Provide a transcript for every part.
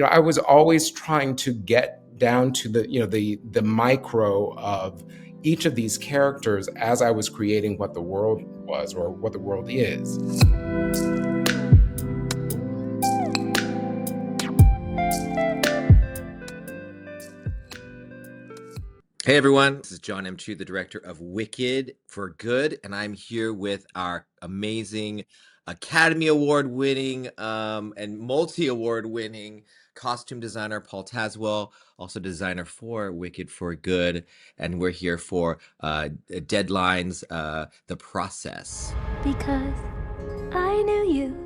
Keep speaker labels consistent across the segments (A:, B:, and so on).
A: I was always trying to get down to the micro of each of these characters as I was creating what the world was or what the world is.
B: Hey everyone, this is John M. Chu, the director of Wicked for Good, and I'm here with our amazing Academy Award winning and multi award winning costume designer, Paul Tazewell, also designer for Wicked for Good, and we're here for Deadline's The Process.
C: Because I knew you.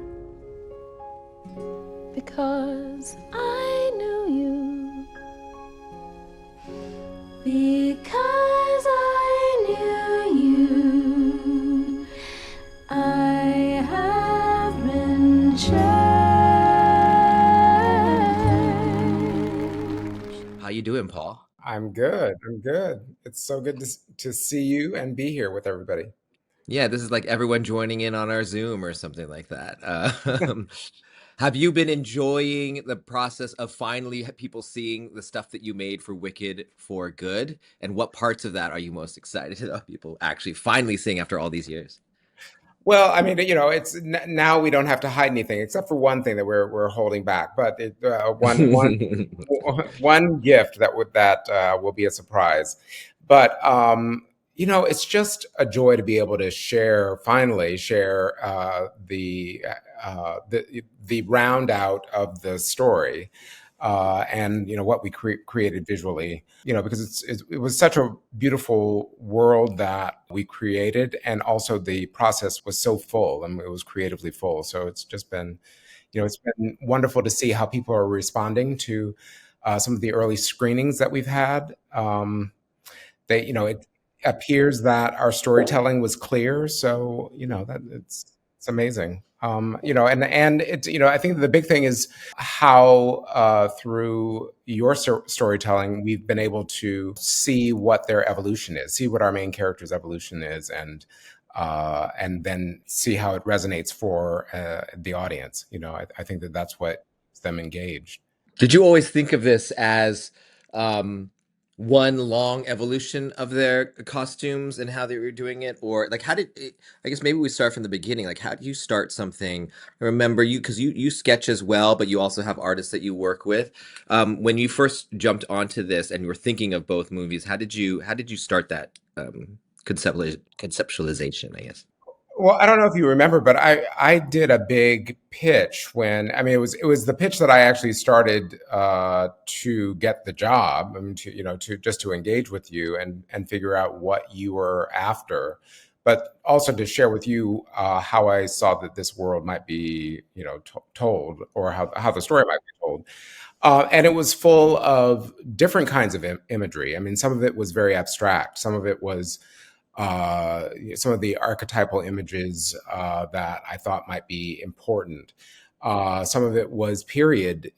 C: Because I knew you. Because I knew you, I have been changed.
B: How you doing, Paul?
A: I'm good. I'm good. It's so good to see you and be here with everybody.
B: Yeah, this is like everyone joining in on our Zoom or something like that. Have you been enjoying the process of finally people seeing the stuff that you made for Wicked for Good? And what parts of that are you most excited about people actually finally seeing after all these years?
A: Well, I mean, it's now we don't have to hide anything except for one thing that we're holding back. But one gift that will be a surprise. But it's just a joy to be able to finally share the round out of the story, and what we created visually. Because it was such a beautiful world that we created, and also the process was so full, and it was creatively full. So it's just been, it's been wonderful to see how people are responding to some of the early screenings that we've had. It appears that our storytelling was clear, so that it's amazing. And it's I think the big thing is how through your storytelling we've been able to see what their evolution is, see what our main character's evolution is, and then see how it resonates for the audience. I think that's what keeps them engaged.
B: Did you always think of this as one long evolution of their costumes and how they were doing it? Or like how did it, I guess maybe we start from the beginning. Like how do you start something? I remember you because you sketch as well, but you also have artists that you work with. When you first jumped onto this and you were thinking of both movies, how did you start that conceptualization, I guess?
A: Well, I don't know if you remember, but I did a big pitch it was the pitch that I actually started to get the job. I mean, to just to engage with you and figure out what you were after, but also to share with you how I saw that this world might be told, or how the story might be told. And it was full of different kinds of imagery. I mean, some of it was very abstract. Some of it was some of the archetypal images that I thought might be important. Some of it was period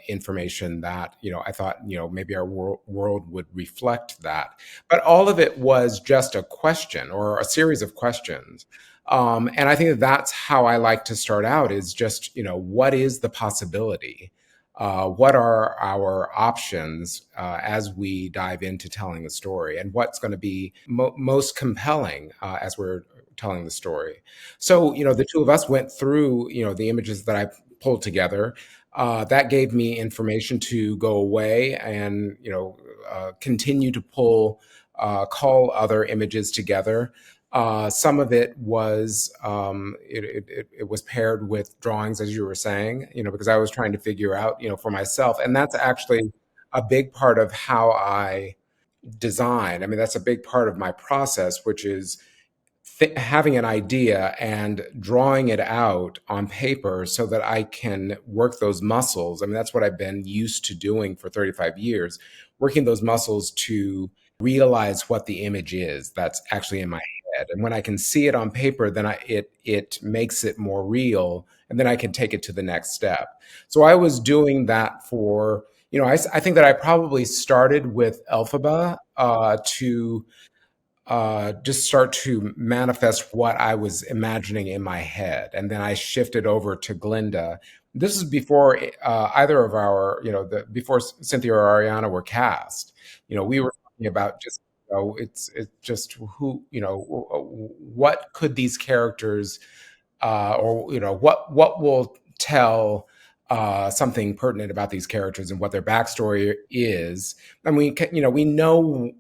A: information that I thought maybe our world would reflect that. But all of it was just a question or a series of questions. And I think that that's how I like to start out, is just what is the possibility? What are our options as we dive into telling the story, and what's going to be most compelling as we're telling the story? So, the two of us went through, the images that I pulled together. That gave me information to go away and, continue to call other images together. Some of it was it was paired with drawings, as you were saying, because I was trying to figure out, for myself, and that's actually a big part of how I design. I mean, that's a big part of my process, which is having an idea and drawing it out on paper so that I can work those muscles. I mean, that's what I've been used to doing for 35 years, working those muscles to realize what the image is that's actually in my head. And when I can see it on paper, then it makes it more real, and then I can take it to the next step. So I was doing that for, I think that I probably started with Elphaba to just start to manifest what I was imagining in my head. And then I shifted over to Glinda this is before either of our, before Cynthia or Ariana were cast. We were talking about just, it's just who, what could these characters, or what will tell something pertinent about these characters and what their backstory is, and we know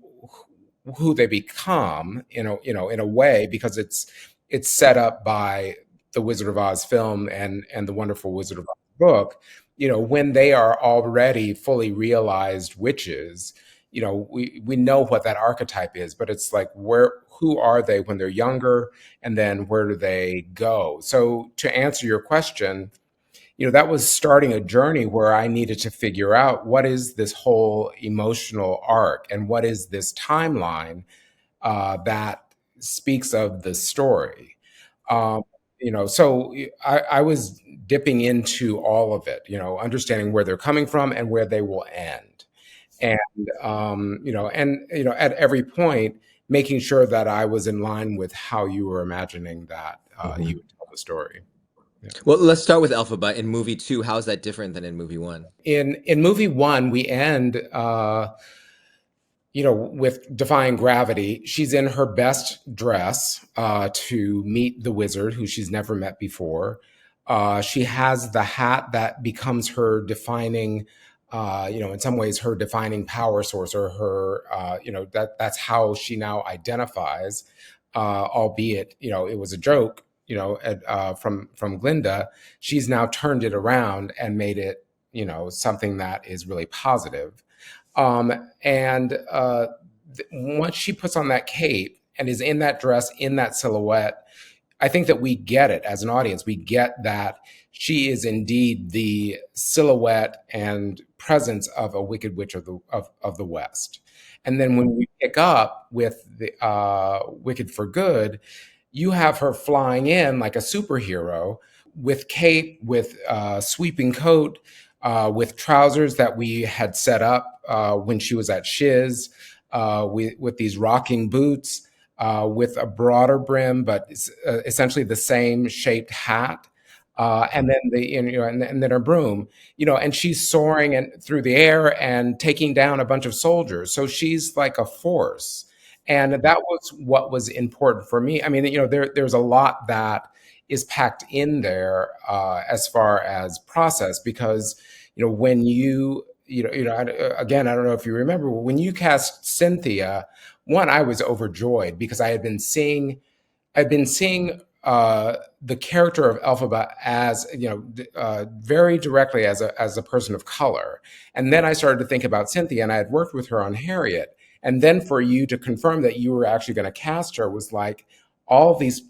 A: who they become, in a way, because it's set up by the Wizard of Oz film and the Wonderful Wizard of Oz book. When they are already fully realized witches, we know what that archetype is, but it's like, who are they when they're younger, and then where do they go? So to answer your question, that was starting a journey where I needed to figure out what is this whole emotional arc and what is this timeline that speaks of the story. Um, so I was dipping into all of it, understanding where they're coming from and where they will end. And at every point, making sure that I was in line with how you were imagining that
B: Hmm.
A: you would tell the story. Yeah.
B: Well, let's start with Elphaba. In movie two, how is that different than in movie one?
A: In movie one, we end, with defying gravity. She's in her best dress to meet the wizard, who she's never met before. She has the hat that becomes her defining, in some ways, her defining power source, or her, that's how she now identifies. Albeit, it was a joke, from Glinda. She's now turned it around and made it, something that is really positive. And once she puts on that cape and is in that dress, in that silhouette, I think that we get it as an audience. We get that she is indeed the silhouette and presence of a wicked witch of the West. And then when we pick up with the Wicked for Good, you have her flying in like a superhero, with cape, with sweeping coat, with trousers that we had set up when she was at Shiz, with these rocking boots, with a broader brim, but essentially the same shaped hat. And then and then her broom, and she's soaring and through the air and taking down a bunch of soldiers. So she's like a force, and that was what was important for me. I mean, there's a lot that is packed in there as far as process, because when again, I don't know if you remember when you cast Cynthia. One, I was overjoyed because I've been seeing the character of Elphaba as, very directly as a person of color, and then I started to think about Cynthia, and I had worked with her on Harriet, and then for you to confirm that you were actually going to cast her was like all these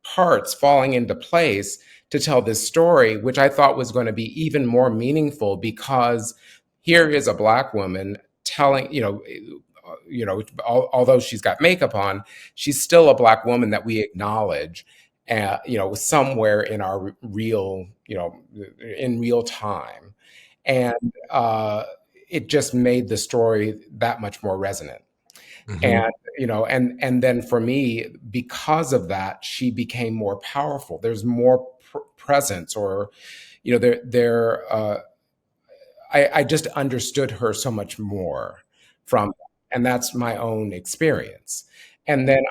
A: parts falling into place to tell this story, which I thought was going to be even more meaningful, because here is a Black woman telling, although she's got makeup on, she's still a Black woman that we acknowledge, somewhere in our real, in real time. And it just made the story that much more resonant.
B: Hmm.
A: And then for me, because of that, she became more powerful. There's more presence, or, there, I just understood her so much more from, and that's my own experience. And then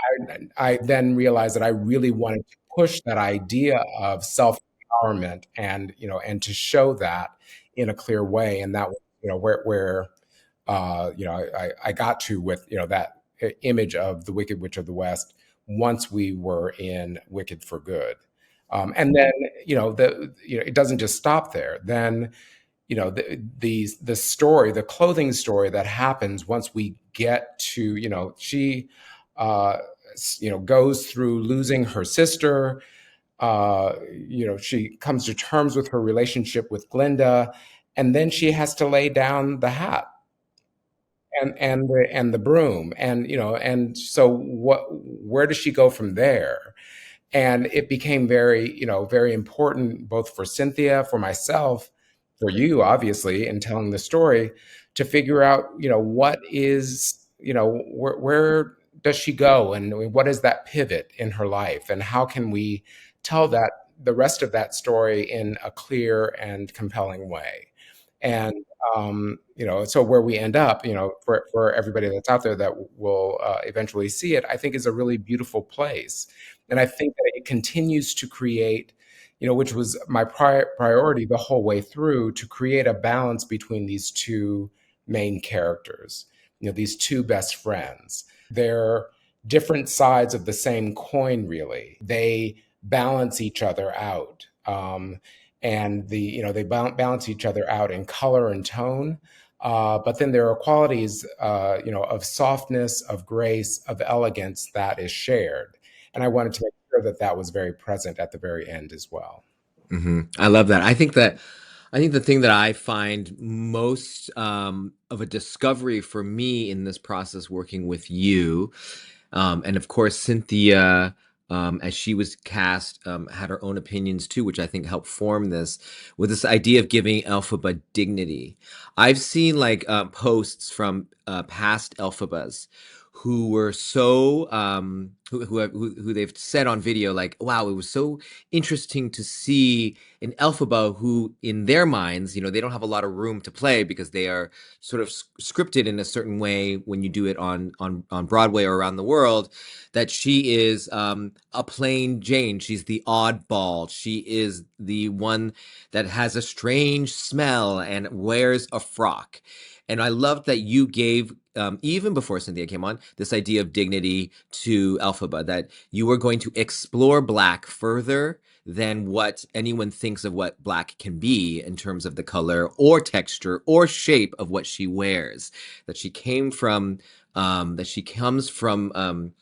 A: I then realized that I really wanted to push that idea of self empowerment, and to show that in a clear way. And that was, where I got to with, that image of the Wicked Witch of the West once we were in Wicked for Good. And then, it doesn't just stop there. Then, the story, the clothing story that happens once we get to, she uh goes through losing her sister. She comes to terms with her relationship with Glinda, and then she has to lay down the hat and the broom, and so where does she go from there? And it became very, very important, both for Cynthia, for myself, for you, obviously, in telling the story, to figure out, what is, where does she go, and what is that pivot in her life, and how can we tell the rest of that story in a clear and compelling way. And so where we end up, for everybody that's out there that will eventually see it, I think is a really beautiful place. And I think that it continues to create, which was my priority the whole way through, to create a balance between these two main characters, these two best friends. They're different sides of the same coin, really. They balance each other out. And they balance each other out in color and tone. But then there are qualities, of softness, of grace, of elegance that is shared. And I wanted to make sure that that was very present at the very end as well.
B: I love that. I think the thing that I find most of a discovery for me in this process working with you, and of course Cynthia, as she was cast, had her own opinions too, which I think helped form this, with this idea of giving Elphaba dignity. I've seen like posts from past Elphabas who were so who they've said on video, like, wow, it was so interesting to see an Elphaba who, in their minds, they don't have a lot of room to play because they are sort of scripted in a certain way when you do it on Broadway or around the world, that she is a plain Jane. She's the oddball. She is the one that has a strange smell and wears a frock. And I loved that you gave, even before Cynthia came on, this idea of dignity to Elphaba, that you were going to explore Black further than what anyone thinks of what Black can be in terms of the color or texture or shape of what she wears. That she came from, that she comes from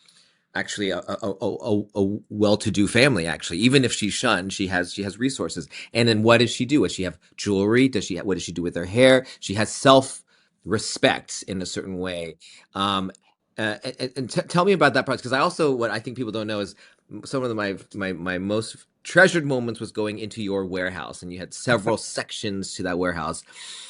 B: actually a well-to-do family. Actually, even if she's shunned, she has resources. And then what does she do? Does she have jewelry? What does she do with her hair? She has self-respect in a certain way. Tell me about that process, because what I think people don't know is some of my most treasured moments was going into your warehouse, and you had several sections to that warehouse.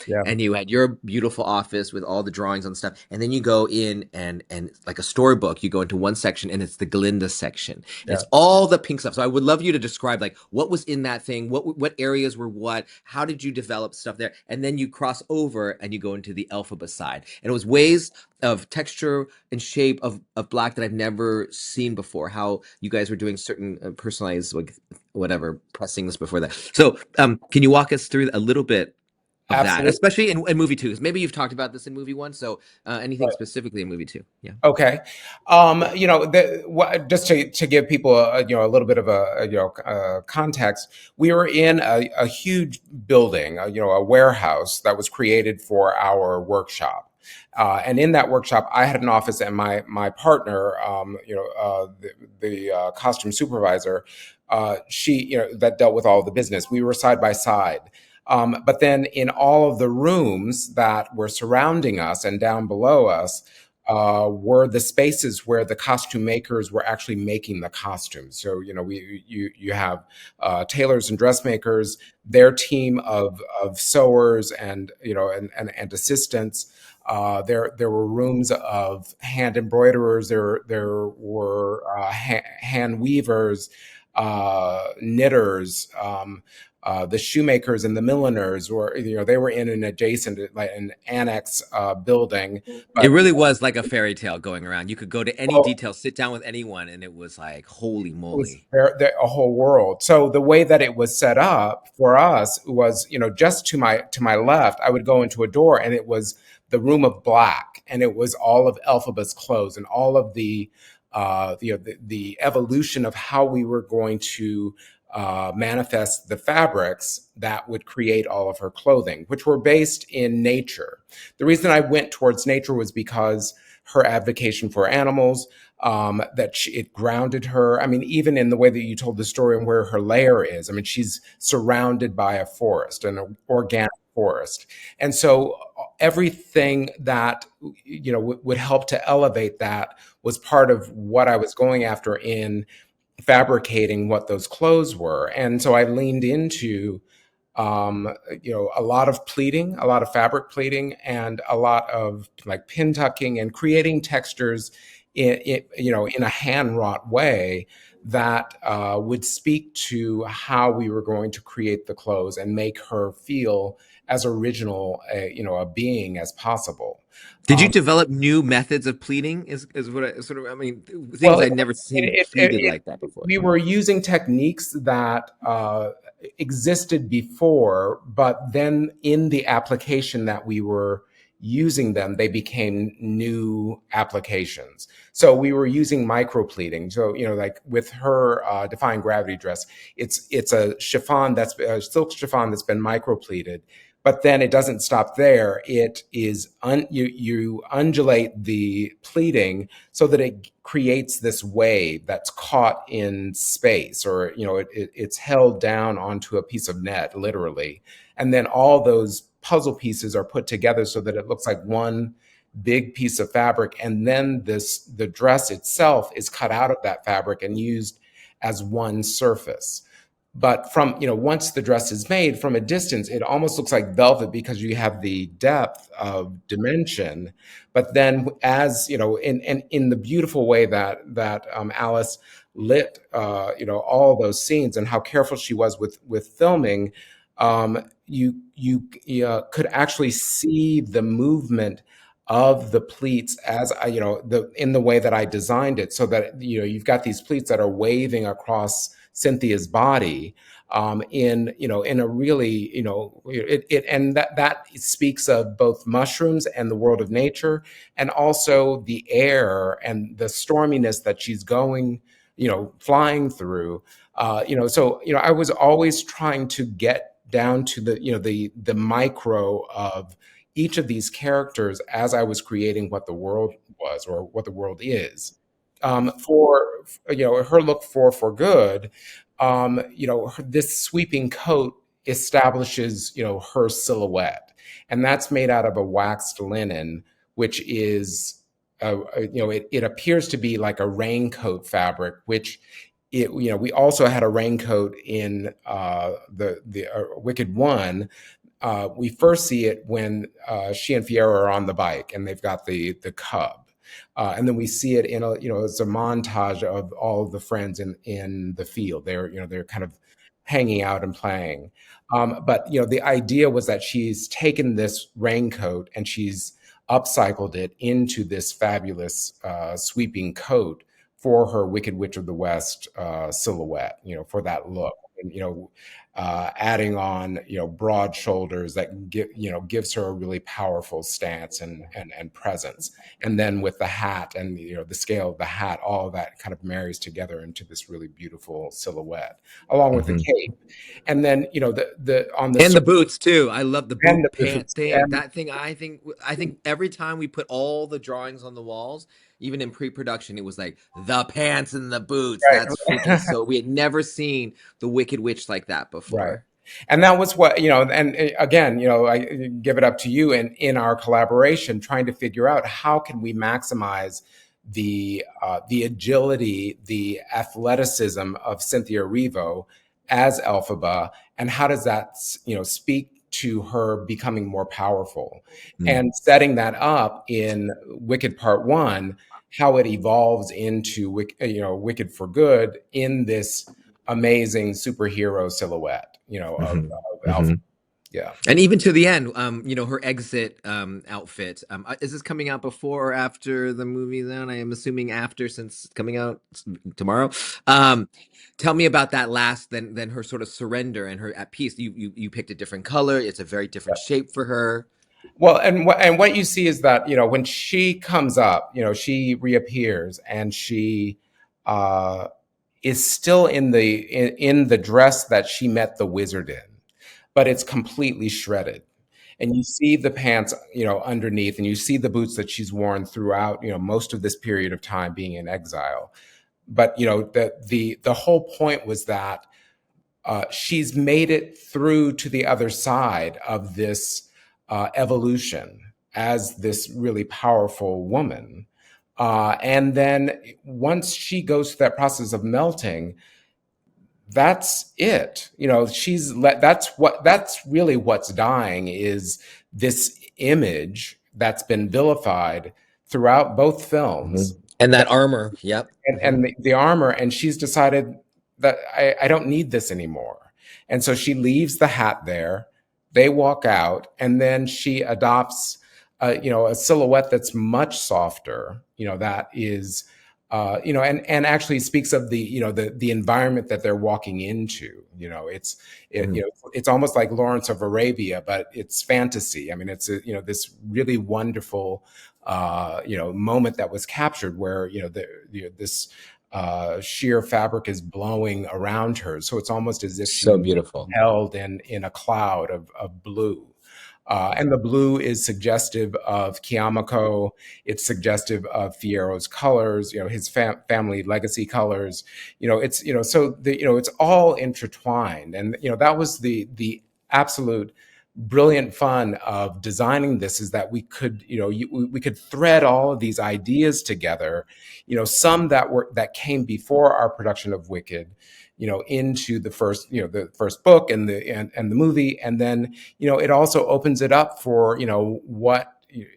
A: Yeah.
B: And you had your beautiful office with all the drawings and stuff, and then you go in and like a storybook, you go into one section and it's the Glinda section. And it's all the pink stuff. So I would love you to describe like what was in that thing, what areas were what, how did you develop stuff there, and then you cross over and you go into the Elphaba side. And it was ways of texture and shape of Black that I've never seen before. How you guys were doing certain personalized, like, whatever pressings before that. So can you walk us through a little bit of
A: Absolutely.
B: that, especially in movie 2? Because maybe you've talked about this in movie 1. So anything specifically in movie 2? Yeah.
A: Okay. Just to give people a little bit of a context, we were in a huge building, a warehouse that was created for our workshop. And in that workshop, I had an office, and my partner, the costume supervisor, she, that dealt with all the business. We were side by side. But then in all of the rooms that were surrounding us and down below us were the spaces where the costume makers were actually making the costumes. So, you have tailors and dressmakers, their team of sewers and assistants. There were rooms of hand embroiderers. There were hand weavers, knitters. The shoemakers and the milliners they were in an adjacent, like an annex building. But
B: it really was like a fairy tale going around. You could go to any detail, sit down with anyone, and it was like, holy moly.
A: A whole world. So the way that it was set up for us was, just to my left, I would go into a door, and it was the room of Black, and it was all of Elphaba's clothes and all of the evolution of how we were going to manifest the fabrics that would create all of her clothing, which were based in nature. The reason I went towards nature was because her advocacy for animals, it grounded her. I mean, even in the way that you told the story and where her lair is, I mean, she's surrounded by a forest, an organic forest. And so everything that, would help to elevate that was part of what I was going after in fabricating what those clothes were. And so I leaned into, a lot of pleating, a lot of fabric pleating, and a lot of like pin tucking and creating textures in a hand wrought way that would speak to how we were going to create the clothes and make her feel as original a being as possible.
B: Did you
A: Um,
B: develop new methods of pleating? Is what I sort of, I mean,
A: well,
B: things I'd never seen pleated like that before.
A: we were using techniques that existed before, but then in the application that we were using them, they became new applications. So we were using micropleating. So, like with her Defying Gravity dress, it's a chiffon that's a silk chiffon that's been micropleated. But then it doesn't stop there. It is you undulate the pleating so that it creates this wave that's caught in space, or it's held down onto a piece of net, literally, and then all those puzzle pieces are put together so that it looks like one big piece of fabric, and then the dress itself is cut out of that fabric and used as one surface. But from, once the dress is made from a distance, it almost looks like velvet because you have the depth of dimension. But then, as in the beautiful way that Alice lit, all those scenes, and how careful she was with filming, you could actually see the movement of the pleats as in the way that I designed it, so that you've got these pleats that are waving across Cynthia's body, in a really, and that speaks of both mushrooms and the world of nature, and also the air and the storminess that she's going, flying through. So I was always trying to get down to the micro of each of these characters as I was creating what the world was, or what the world is. For her look for good, this sweeping coat establishes her silhouette, and that's made out of a waxed linen, which is it appears to be like a raincoat fabric, which we also had a raincoat in the Wicked One. We first see it when she and Fiero are on the bike and they've got the cub. And then we see it in it's a montage of all of the friends in the field. They're kind of hanging out and playing. But the idea was that she's taken this raincoat and she's upcycled it into this fabulous sweeping coat for her Wicked Witch of the West silhouette. For that look. And, adding on broad shoulders that gives her a really powerful stance and presence, and then with the hat and the scale of the hat, all of that kind of marries together into this really beautiful silhouette, along with the cape. And then the on the
B: And the boots too. I love the
A: and
B: boot
A: the
B: pant
A: boots,
B: thing. That thing, I think every time we put all the drawings on the walls, even in pre-production, it was like the pants and the boots.
A: right.
B: That's freaking so. We had never seen the Wicked Witch like that before.
A: Right. And that was what, and again, I give it up to you in our collaboration, trying to figure out how can we maximize the agility, the athleticism of Cynthia Erivo as Elphaba, and how does that, speak to her becoming more powerful, and setting that up in Wicked Part One, how it evolves into Wicked for Good in this amazing superhero silhouette, of Alpha. Yeah.
B: And even to the end, her exit outfit. Is this coming out before or after the movie? Then I am assuming after, since it's coming out tomorrow. Tell me about that last, then her sort of surrender and her at peace. You picked a different color. It's a very different shape for her.
A: Well, and what you see is that when she comes up, she reappears, and she is still in the dress that she met the wizard in, but it's completely shredded. And you see the pants, underneath, and you see the boots that she's worn throughout, most of this period of time being in exile. But the whole point was that she's made it through to the other side of this evolution as this really powerful woman. And then once she goes through that process of melting, that's it. That's really what's dying, is this image that's been vilified throughout both films.
B: And that armor. Yep.
A: and the armor, and she's decided that I don't need this anymore. And so she leaves the hat there. They walk out, and then she adopts, a silhouette that's much softer. That is, and actually speaks of the environment that they're walking into.
B: Mhm.
A: It's almost like Lawrence of Arabia, but it's fantasy. I mean, it's this really wonderful moment that was captured where this sheer fabric is blowing around her, so it's almost as if
B: So
A: she's
B: beautiful.
A: held in a cloud of blue. And the blue is suggestive of Kiamako. It's suggestive of Fiero's colors, his family legacy colors. It's all intertwined, and that was the absolute brilliant fun of designing this, is that we could we could thread all of these ideas together, some that came before our production of Wicked, into the first book and the movie, and then it also opens it up for what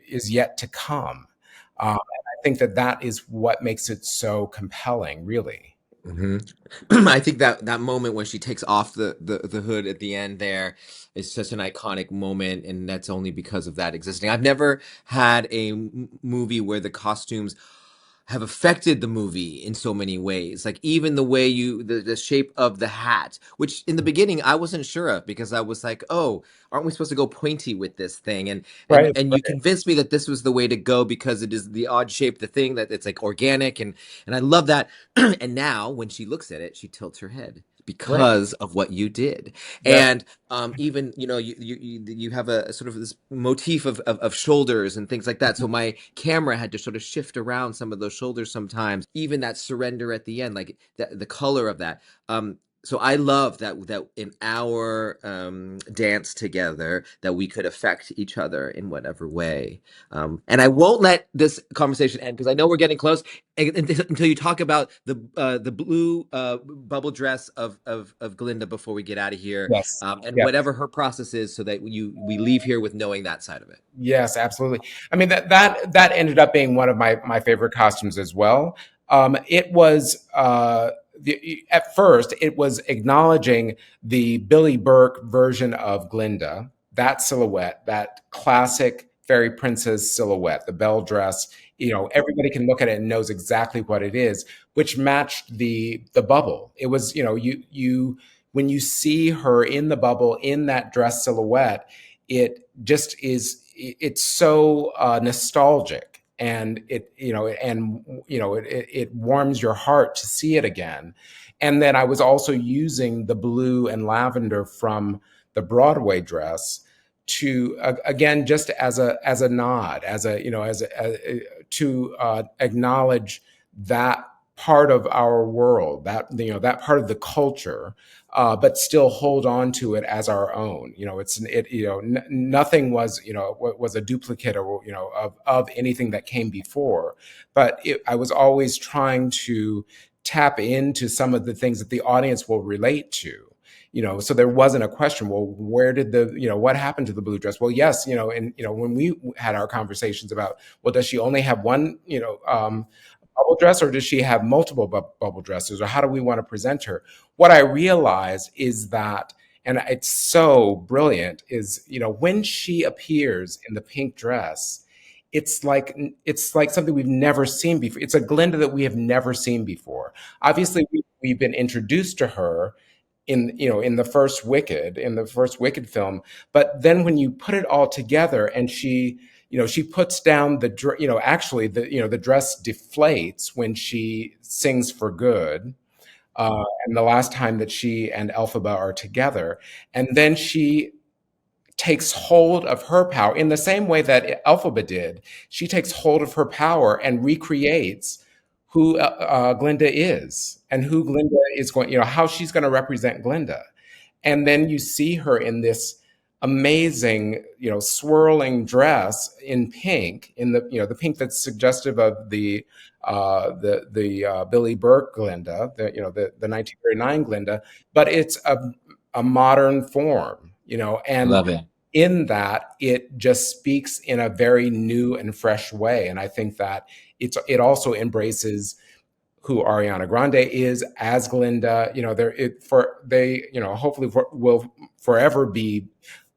A: is yet to come. And I think that is what makes it so compelling, really.
B: Hmm. I think that moment when she takes off the hood at the end there is such an iconic moment, and that's only because of that existing. I've never had a movie where the costumes have affected the movie in so many ways. Like even the way the shape of the hat, which in the beginning I wasn't sure of, because I was like, oh, aren't we supposed to go pointy with this thing? And
A: Right,
B: you convinced me that this was the way to go because it is the odd shape, the thing that it's like organic, and I love that. And now when she looks at it, she tilts her head
A: right.
B: because of what you did.
A: That
B: And even you have a sort of this motif of shoulders and things like that. So my camera had to sort of shift around some of those shoulders sometimes. Even that surrender at the end, like the color of that. So I love that in our dance together, that we could affect each other in whatever way. And I won't let this conversation end because I know we're getting close until you talk about the blue bubble dress of Glinda before we get out of here,
A: Yes.
B: and
A: Yeah.
B: whatever her process is, so that we leave here with knowing that side of it.
A: Yes, absolutely. I mean, that ended up being one of my favorite costumes as well. It was at first it was acknowledging the Billy Burke version of Glinda, that silhouette, that classic fairy princess silhouette, the bell dress. Everybody can look at it and knows exactly what it is, which matched the bubble. It was, you when you see her in the bubble in that dress silhouette, it just is, it's so nostalgic, and it warms your heart to see it again. And then I was also using the blue and lavender from the Broadway dress to again, just as a nod, as a to acknowledge that part of our world, that part of the culture, but still hold on to it as our own. Nothing was a duplicate, or of anything that came before. But I was always trying to tap into some of the things that the audience will relate to. So there wasn't a question, well, where did what happened to the blue dress? Well, yes, and when we had our conversations about, well, does she only have one, bubble dress, or does she have multiple bubble dresses, or how do we want to present her? What I realized is that, and it's so brilliant, is when she appears in the pink dress, it's like something we've never seen before. It's a Glinda that we have never seen before. Obviously, we've been introduced to her in the first Wicked film, but then when you put it all together, and she puts down actually the dress deflates when she sings For Good, and the last time that she and Elphaba are together, and then she takes hold of her power in the same way that Elphaba did. She takes hold of her power and recreates who Glinda is, and who Glinda is going, how she's going to represent Glinda. And then you see her in this amazing, swirling dress in pink, in the pink that's suggestive of the Billy Burke Glinda, the 1939 Glinda, but it's a modern form, and
B: Love it.
A: in that it just speaks in a very new and fresh way. And I think that it also embraces who Ariana Grande is as Glinda. They hopefully will forever be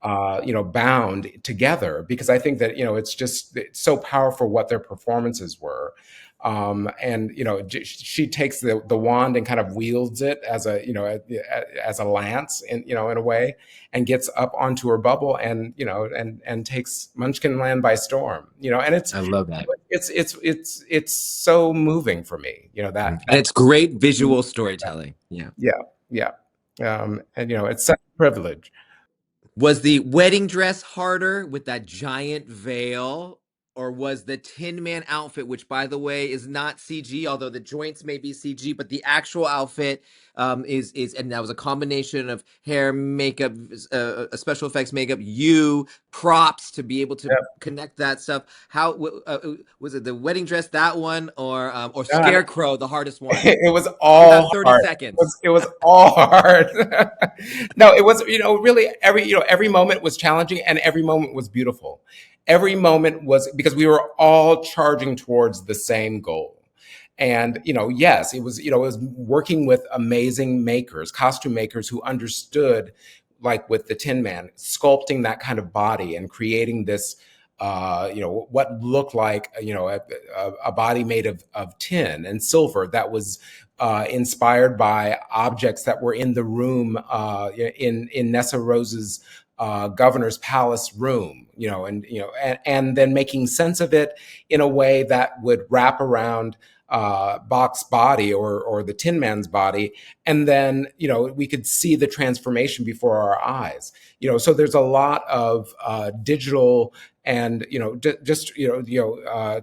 A: bound together, because I think that it's so powerful what their performances were. And she takes the wand and kind of wields it as a lance, in a way, and gets up onto her bubble, and takes Munchkin by storm. And
B: I love that.
A: it's so moving for me.
B: And it's great visual storytelling. Yeah.
A: Yeah, yeah. And it's such a privilege.
B: Was the wedding dress harder with that giant veil, or was the Tin Man outfit, which by the way is not CG, although the joints may be CG, but the actual outfit is, and that was a combination of hair, makeup, special effects, makeup, props to be able to
A: Yeah.
B: connect that stuff. How was it the wedding dress, that one, or
A: God,
B: Scarecrow, the hardest one?
A: it was
B: You
A: all
B: have 30
A: hard.
B: seconds.
A: It was all hard. No, it was, really every moment was challenging and every moment was beautiful. Every moment was, because we were all charging towards the same goal. And, yes, it was working with amazing makers, costume makers who understood, like with the Tin Man, sculpting that kind of body and creating this, what looked like, a body made of tin and silver that was inspired by objects that were in the room, in Nessa Rose's governor's palace room, and then making sense of it in a way that would wrap around Bach's body, or the Tin Man's body, and then we could see the transformation before our eyes. So there's a lot of digital and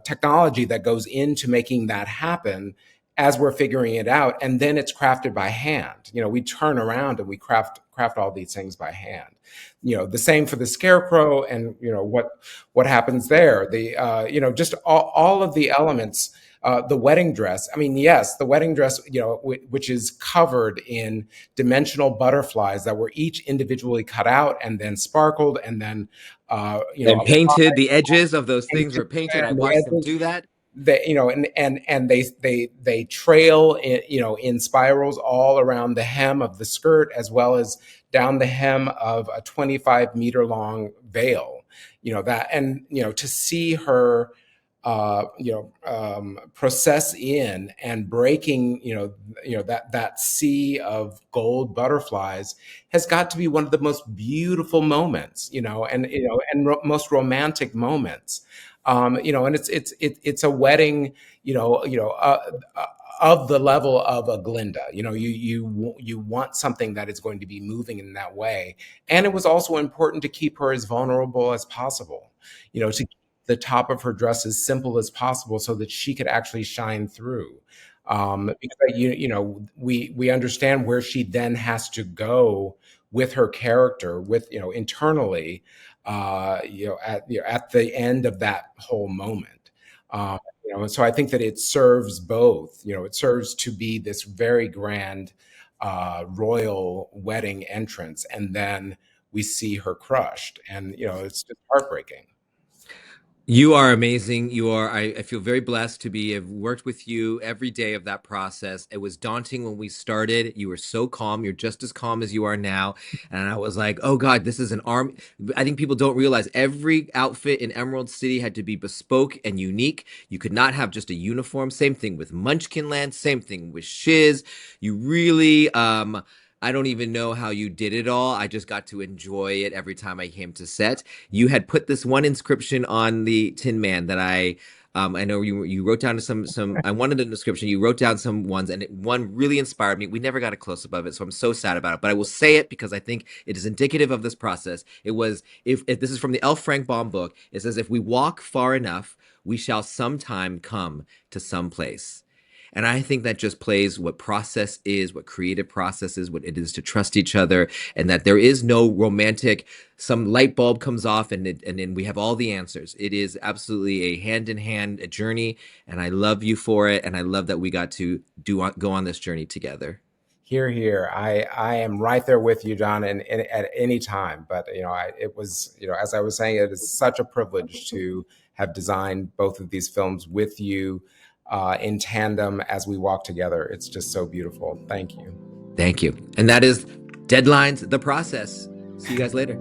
A: technology that goes into making that happen as we're figuring it out, and then it's crafted by hand. We turn around and we craft all these things by hand. The same for the Scarecrow, and what happens there. The just all of the elements. The wedding dress. I mean, yes, the wedding dress, which is covered in dimensional butterflies that were each individually cut out and then sparkled, and then
B: And painted,
A: applied
B: the edges of those things
A: painted
B: were painted. I
A: and the
B: watched them
A: edges.
B: do that.
A: They, and they trail in spirals all around the hem of the skirt, as well as down the hem of a 25-meter long veil. To see her process in and breaking, that sea of gold butterflies has got to be one of the most beautiful moments, most romantic moments. And it's a wedding, of the level of a Glinda. You want something that is going to be moving in that way. And it was also important to keep her as vulnerable as possible, to keep the top of her dress as simple as possible so that she could actually shine through. Because we understand where she then has to go with her character, with internally, at the end of that whole moment. And so I think that it serves both. It serves to be this very grand royal wedding entrance, and then we see her crushed, and it's just heartbreaking.
B: You are amazing. I feel very blessed to have worked with you every day of that process. It was daunting when we started. You were so calm. You're just as calm as you are now. And I was like, oh God, this is an army. I think people don't realize every outfit in Emerald City had to be bespoke and unique. You could not have just a uniform. Same thing with Munchkinland. Same thing with Shiz. You really, I don't even know how you did it all. I just got to enjoy it every time I came to set. You had put this one inscription on the Tin Man that I know you wrote down some. I wanted a description. You wrote down some ones, and one really inspired me. We never got a close up of it, so I'm so sad about it. But I will say it because I think it is indicative of this process. It was, if this is from the L. Frank Baum book. It says, "If we walk far enough, we shall sometime come to some place." And I think that just plays what process is, what creative process is, what it is to trust each other, and that there is no romantic, some light bulb comes off and then we have all the answers. It is absolutely a hand in hand journey, and I love you for it, and I love that we got to go on this journey together.
A: Here. I am right there with you, John, and at any time. But it was, as I was saying, it is such a privilege to have designed both of these films with you in tandem as we walk together. It's just so beautiful. Thank you.
B: Thank you. And that is Deadlines, the Process. See you guys later.